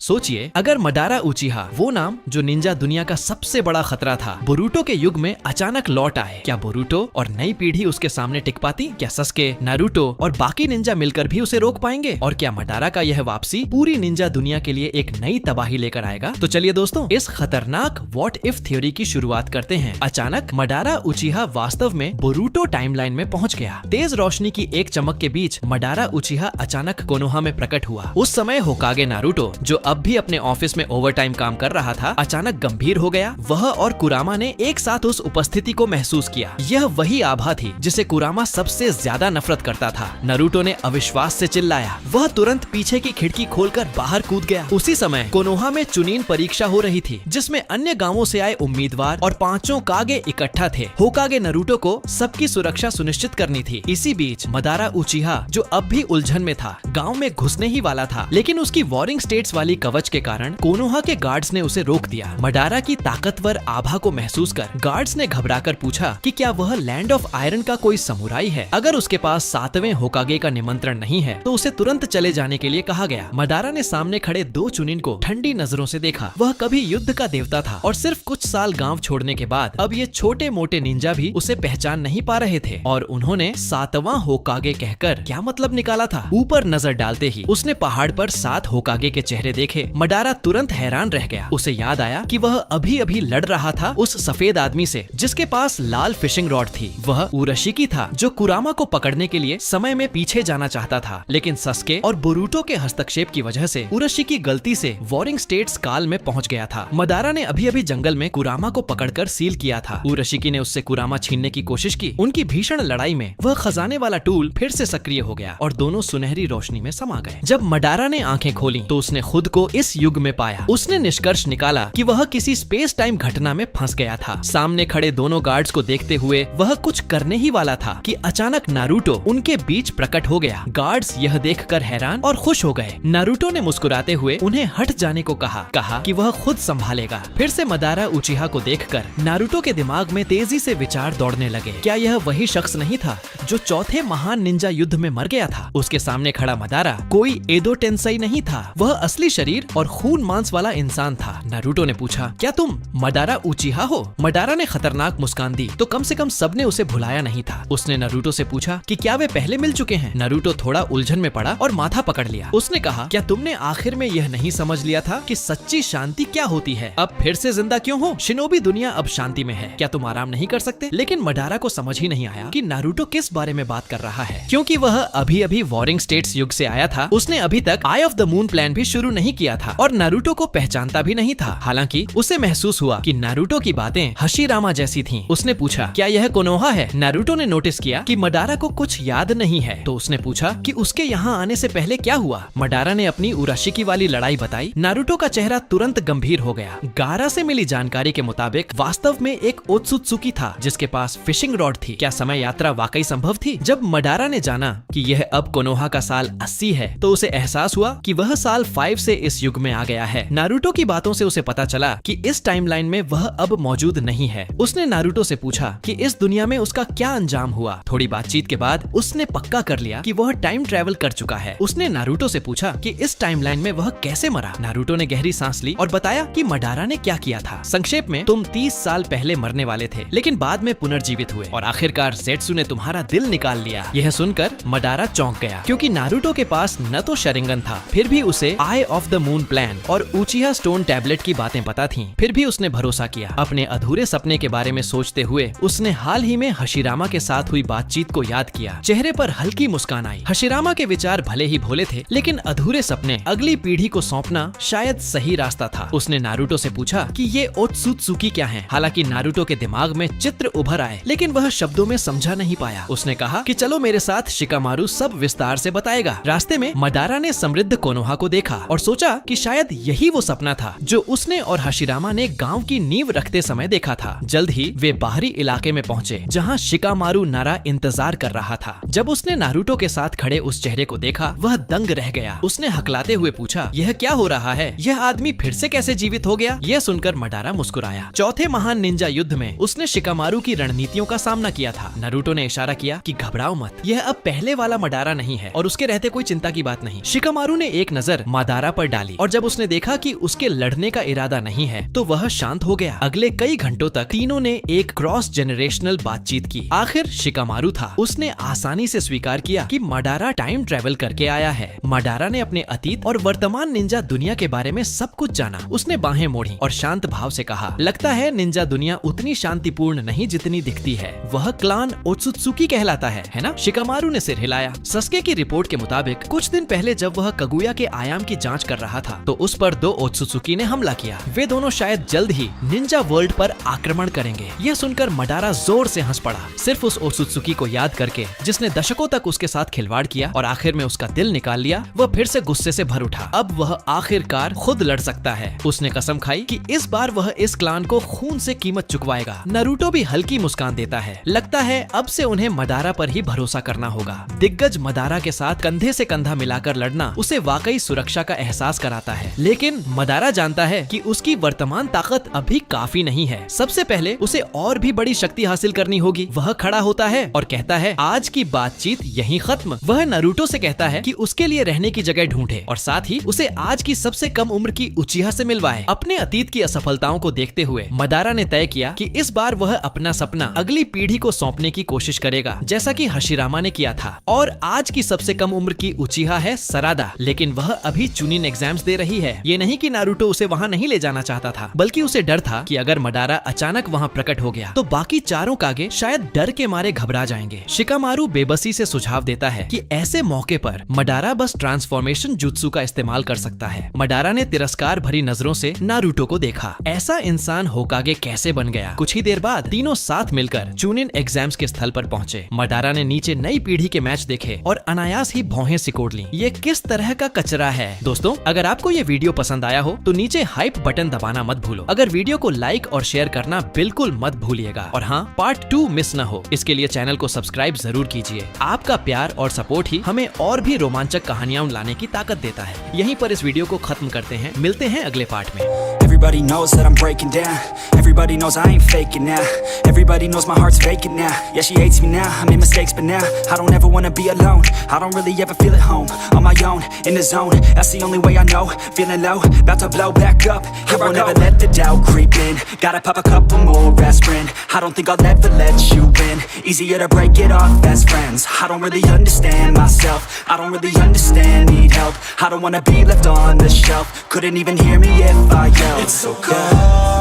सोचिए, अगर मडारा उचिहा, वो नाम जो निंजा दुनिया का सबसे बड़ा खतरा था, बोरुटो के युग में अचानक लौट आए, क्या बोरुटो और नई पीढ़ी उसके सामने टिक पाती? क्या सस्के, नारुतो और बाकी निंजा मिलकर भी उसे रोक पाएंगे? और क्या मडारा का यह वापसी पूरी निंजा दुनिया के लिए एक नई तबाही लेकर आएगा? तो चलिए दोस्तों, इस खतरनाक व्हाट इफ थ्योरी की शुरुआत करते हैं। अचानक मडारा उचिहा वास्तव में बोरुटो टाइमलाइन में पहुंच गया। तेज रोशनी की एक चमक के बीच मडारा उचिहा अचानक कोनोहा में प्रकट हुआ। उस समय होकागे नारुतो, जो अब भी अपने ऑफिस में ओवरटाइम काम कर रहा था, अचानक गंभीर हो गया। वह और कुरामा ने एक साथ उस उपस्थिति को महसूस किया। यह वही आभा थी जिसे कुरामा सबसे ज्यादा नफरत करता था। नारुतो ने अविश्वास से चिल्लाया। वह तुरंत पीछे की खिड़की खोलकर बाहर कूद गया। उसी समय कोनोहा में चुनीन परीक्षा हो रही थी, जिसमें अन्य गांवों से आए उम्मीदवार और 5 कागे इकट्ठा थे। होकागे नारुतो को सबकी सुरक्षा सुनिश्चित करनी थी। इसी बीच मडारा उचिहा, जो अब भी उलझन में था, गांव में घुसने ही वाला था, लेकिन उसकी वॉरिंग स्टेट्स वाली कवच के कारण कोनोहा के गार्ड्स ने उसे रोक दिया। मडारा की ताकतवर आभा को महसूस कर गार्ड्स ने घबराकर पूछा कि क्या वह लैंड ऑफ आयरन का कोई समुराई है। अगर उसके पास 7वें होकागे का निमंत्रण नहीं है तो उसे तुरंत चले जाने के लिए कहा गया। मडारा ने सामने खड़े 2 चुनिन को ठंडी नजरों से देखा। वह कभी युद्ध का देवता था और सिर्फ कुछ साल गांव छोड़ने के बाद अब ये छोटे मोटे निंजा भी उसे पहचान नहीं पा रहे थे, और उन्होंने 7वां होकागे कहकर क्या मतलब निकाला था। ऊपर नजर डालते ही उसने पहाड़ पर 7 होकागे के चेहरे देखे। मडारा तुरंत हैरान रह गया। उसे याद आया कि वह अभी अभी लड़ रहा था उस सफेद आदमी से जिसके पास लाल फिशिंग रॉड थी। वह उराशिकी था, जो कुरामा को पकड़ने के लिए समय में पीछे जाना चाहता था, लेकिन सस्के और बोरुटो के हस्तक्षेप की वजह से उराशिकी गलती से वॉरिंग स्टेट्स काल में पहुंच गया था। मडारा ने अभी अभी जंगल में कुरामा को पकड़कर सील किया था। उराशिकी ने उससे कुरामा छीनने की कोशिश की। उनकी भीषण लड़ाई में वह खजाने वाला टूल फिर से सक्रिय हो गया और दोनों सुनहरी रोशनी में समा गए। जब मडारा ने आंखें खोली तो उसने खुद को इस युग में पाया। उसने निष्कर्ष निकाला कि वह किसी स्पेस टाइम घटना में फंस गया था। सामने खड़े दोनों गार्ड्स को देखते हुए वह कुछ करने ही वाला था कि अचानक नारुतो उनके बीच प्रकट हो गया। गार्ड्स यह देखकर हैरान और खुश हो गए। नारुतो ने मुस्कुराते हुए उन्हें हट जाने को कहा कि वह खुद संभालेगा। फिर से मडारा उचिहा को देखकर नारुतो के दिमाग में तेजी से विचार दौड़ने लगे। क्या यह वही शख्स नहीं था जो चौथे महान निंजा युद्ध में मर गया था? उसके सामने खड़ा मडारा कोई एडो टेंसाई नहीं था, वह असली शरीर और खून मांस वाला इंसान था। नारुतो ने पूछा, क्या तुम मडारा उचिहा हो? मडारा ने खतरनाक मुस्कान दी तो कम से कम सबने उसे भुलाया नहीं था। उसने नारुतो से पूछा कि क्या वे पहले मिल चुके हैं? नारुतो थोड़ा उलझन में पड़ा और माथा पकड़ लिया। उसने कहा, क्या तुमने आखिर में यह नहीं समझ लिया था कि सच्ची शांति क्या होती है? अब फिर से जिंदा क्यों हो? शिनोबी दुनिया अब शांति में है, क्या तुम आराम नहीं कर सकते? लेकिन मडारा को समझ ही नहीं आया कि नारुतो किस बारे में बात कर रहा है, क्योंकि वह अभी अभी वॉरिंग स्टेट्स युग से आया था। उसने अभी तक आई ऑफ द मून प्लान भी शुरू नहीं किया था और नारुतो को पहचानता भी नहीं था। हालांकि उसे महसूस हुआ कि नारुतो की बातें हशिरामा जैसी थीं। उसने पूछा, क्या यह कोनोहा है? नारुतो ने नोटिस किया कि मडारा को कुछ याद नहीं है, तो उसने पूछा कि उसके यहाँ आने से पहले क्या हुआ। मडारा ने अपनी उराशिकी वाली लड़ाई बताई। नारुतो का चेहरा तुरंत गंभीर हो गया। गारा से मिली जानकारी के मुताबिक वास्तव में एक ओत्सुत्सुकी था जिसके पास फिशिंग रॉड थी। क्या समय यात्रा वाकई संभव थी? जब मडारा ने जाना कि यह अब कोनोहा का साल 80 है तो उसे एहसास हुआ कि वह साल 5 से इस युग में आ गया है। नारुतो की बातों से उसे पता चला कि इस टाइमलाइन में वह अब मौजूद नहीं है। उसने नारुतो से पूछा कि इस दुनिया में उसका क्या अंजाम हुआ। थोड़ी बातचीत के बाद उसने पक्का कर लिया कि वह टाइम ट्रेवल कर चुका है। उसने नारुतो से पूछा कि इस टाइमलाइन में वह कैसे मरा। नारुतो ने गहरी सांस ली और बताया कि मडारा ने क्या किया था। संक्षेप में, तुम 30 साल पहले मरने वाले थे, लेकिन बाद में पुनर्जीवित हुए और आखिरकार ज़ेत्सु ने तुम्हारा दिल निकाल लिया। यह सुनकर मडारा चौंक गया, क्योंकि नारुतो के पास न तो शरिंगन था, फिर भी उसे आई ऑफ द मून प्लान और उचिहा स्टोन टैबलेट की बातें पता थीं। फिर भी उसने भरोसा किया। अपने अधूरे सपने के बारे में सोचते हुए उसने हाल ही में हशिरामा के साथ हुई बातचीत को याद किया। चेहरे पर हल्की मुस्कान आई। हशिरामा के विचार भले ही भोले थे, लेकिन अधूरे सपने अगली पीढ़ी को सौंपना शायद सही रास्ता था। उसने नारुतो से पूछा कि ये ओत्सुत्सुकी क्या है। हालांकि नारुतो के दिमाग में चित्र उभर आए, लेकिन वह शब्दों में समझा नहीं पाया। उसने कहा कि चलो मेरे साथ, शिकामारू सब विस्तार से बताएगा। रास्ते में मडारा ने समृद्ध कोनोहा को देखा और सोचा कि शायद यही वो सपना था जो उसने और हशिरामा ने गांव की नींव रखते समय देखा था। जल्द ही वे बाहरी इलाके में पहुंचे जहां शिकामारू नारा इंतजार कर रहा था। जब उसने नारुतो के साथ खड़े उस चेहरे को देखा, वह दंग रह गया। उसने हकलाते हुए पूछा, यह क्या हो रहा है? यह आदमी फिर से कैसे जीवित हो गया? यह सुनकर मडारा मुस्कुराया। चौथे महान निंजा युद्ध में उसने शिकामारू की रणनीतियों का सामना किया था। नारुतो ने इशारा किया कि घबराओ मत, यह अब पहले वाला मडारा नहीं है और उसके रहते कोई चिंता की बात नहीं। शिकामारू ने एक नजर मडारा पर डाली और जब उसने देखा कि उसके लड़ने का इरादा नहीं है तो वह शांत हो गया। अगले कई घंटों तक तीनों ने एक क्रॉस जेनरेशनल बातचीत की। आखिर शिकामारू था, उसने आसानी से स्वीकार किया कि मडारा टाइम ट्रेवल करके आया है। मडारा ने अपने अतीत और वर्तमान निंजा दुनिया के बारे में सब कुछ जाना। उसने बाहें मोड़ी और शांत भाव से कहा, लगता है निंजा दुनिया उतनी शांतिपूर्ण नहीं जितनी दिखती है। वह क्लान ओत्सुत्सुकी कहलाता है ना? शिकामारू ने सिर हिलाया। सस्के की रिपोर्ट के मुताबिक कुछ दिन पहले जब वह कगुया के आयाम की जांच कर रहा था तो उस पर 2 ओत्सुत्सुकी ने हमला किया। वे दोनों शायद जल्द ही निंजा वर्ल्ड पर आक्रमण करेंगे। यह सुनकर मडारा जोर से हंस पड़ा, सिर्फ उस ओत्सुत्सुकी को याद करके जिसने दशकों तक उसके साथ खिलवाड़ किया और आखिर में उसका दिल निकाल लिया। वह फिर से गुस्से से भर उठा। अब वह आखिरकार खुद लड़ सकता है। उसने कसम खाई कि इस बार वह इस क्लान को खून से कीमत चुकवाएगा। नारुतो भी हल्की मुस्कान देता है। लगता है अब से उन्हें मडारा पर ही भरोसा करना होगा। दिग्गज मडारा के साथ कंधे से कंधा मिलाकर लड़ना उसे वाकई सुरक्षा का एहसास कराता है। लेकिन मडारा जानता है कि उसकी वर्तमान ताकत अभी काफी नहीं है। सबसे पहले उसे और भी बड़ी शक्ति हासिल करनी होगी। वह खड़ा होता है और कहता है, आज की बातचीत यहीं खत्म। वह नारुतो से कहता है कि उसके लिए रहने की जगह ढूंढे और साथ ही उसे आज की सबसे कम उम्र की उचिहा से मिलवाए। अपने अतीत की असफलताओं को देखते हुए मडारा ने तय किया कि इस बार वह अपना सपना अगली पीढ़ी को सौंपने की कोशिश करेगा, जैसा कि हशिरामा ने किया था। और आज की सबसे कम उम्र की उचिहा है सरादा, लेकिन वह अभी चुनिन एग्जाम्स दे रही है। ये नहीं कि नारुतो उसे वहाँ नहीं ले जाना चाहता था, बल्कि उसे डर था कि अगर मडारा अचानक वहाँ प्रकट हो गया तो बाकी चारों कागे शायद डर के मारे घबरा जाएंगे। शिकामारू बेबसी से सुझाव देता है कि ऐसे मौके पर मडारा बस ट्रांसफॉर्मेशन जुत्सु का इस्तेमाल कर सकता है। मडारा ने तिरस्कार भरी नजरों से नारुतो को देखा। ऐसा इंसान होकागे कैसे बन गया? कुछ ही देर बाद तीनों साथ मिलकर चुनिन एग्जाम्स के स्थल पर पहुंचे। मडारा ने नीचे नई पीढ़ी के मैच देखे और अनायास ही भौहें सिकोड़ ली। ये किस तरह का कचरा है? दोस्तों, अगर आपको ये वीडियो पसंद आया हो तो नीचे हाइप बटन दबाना मत भूलो। अगर वीडियो को लाइक और शेयर करना बिल्कुल मत भूलिएगा। और हाँ, पार्ट 2 मिस न हो, इसके लिए चैनल को सब्सक्राइब जरूर कीजिए। आपका प्यार और सपोर्ट ही हमें और भी रोमांचक कहानियां लाने की ताकत देता है। यहीं पर इस वीडियो को खत्म करते हैं। मिलते हैं अगले पार्ट में। Everybody knows that I'm breaking down. Everybody knows I ain't faking now. Everybody knows my heart's vacant now. Yeah, she hates me now, I made mistakes but now I don't ever wanna be alone. I don't really ever feel at home. On my own, in the zone, that's the only way I know. Feeling low, about to blow back up. Here I won't ever let the doubt creep in. Gotta pop a couple more aspirin. I don't think I'll ever let you in. Easier to break it off best friends. I don't really understand myself. I don't really understand, need help. I don't wanna be left on the shelf. Couldn't even hear me if I yelled. It's so cold